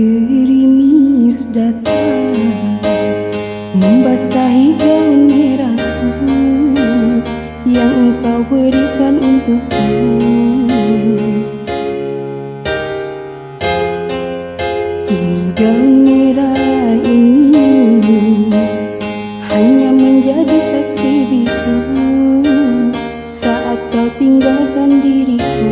Gerimis datang membasahi gaun merahku yang engkau berikan untukku. Kini gaun merah ini hanya menjadi saksi bisu saat kau tinggalkan diriku.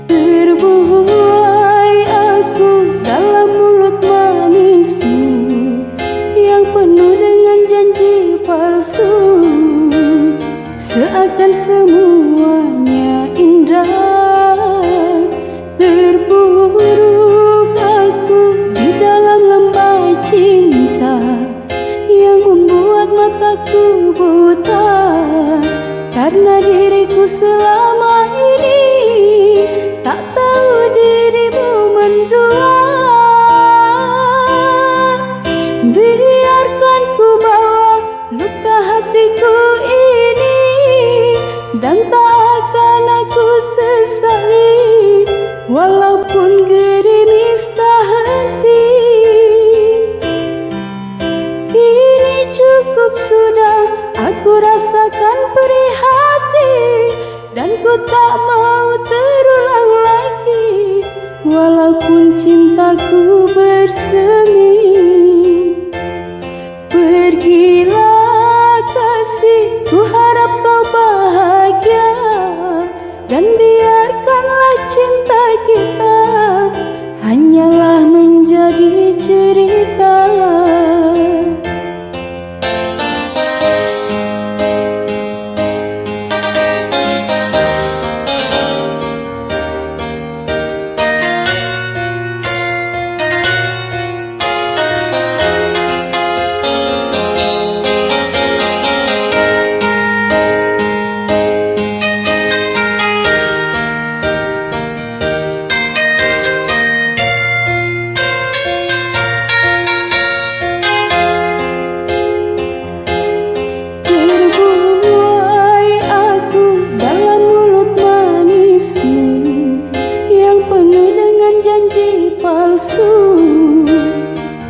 Terbuai aku dalam mulut manismu yang penuh dengan janji palsu, seakan semuanya indah. Terpuruk aku di dalam lembah cinta yang membuat mataku buta, karena diriku selama ini tak tahu dirimu mendua. Biarkan ku bawa luka hatiku ini, dan tak akan aku sesali walaupun gerimis tak henti. Kini cukup sudah aku rasakan perih hati, dan ku tak mau terulang lagi walaupun cintaku bersemi. Pergilah kasih, ku harap kau bahagia, dan biarkanlah cinta kita hanyalah menjadi cerita.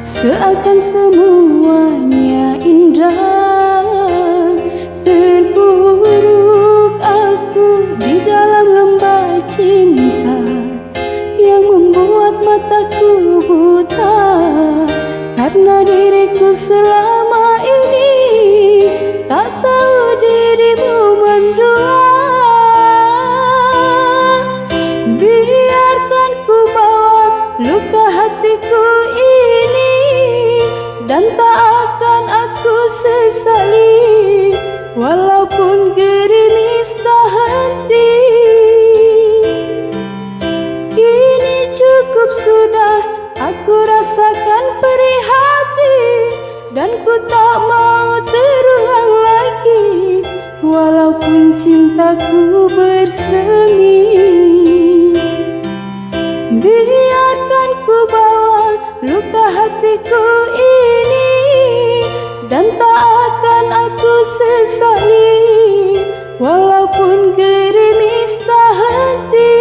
Seakan semuanya indah. Terpuruk aku di dalam lembah cinta yang membuat mataku buta, karena diriku selama ini tak tahu dirimu mendua. Biarkan ku bawa luka hatiku ini, dan tak akan aku sesali walaupun gerimis tak henti. Kini cukup sudah aku rasakan perih hati, dan ku tak mau terulang lagi walaupun cintaku bersemi. Biarkan ku bawa luka hatiku ini, dan tak akan aku sesali walaupun gerimis tak henti.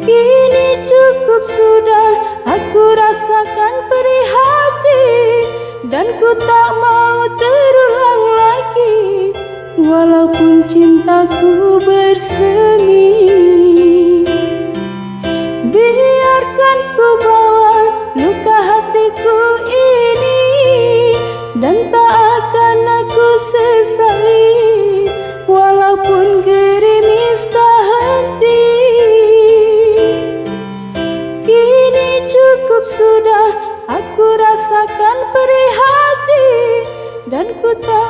Kini cukup sudah aku rasakan perih hati, dan ku tak mau terulang lagi walaupun cintaku bersemi. Biarkan ku bawa luka hatiku ini, dan tak akan aku sesali walaupun gerimis tak henti. Kini cukup sudah aku rasakan perih hati, dan ku tak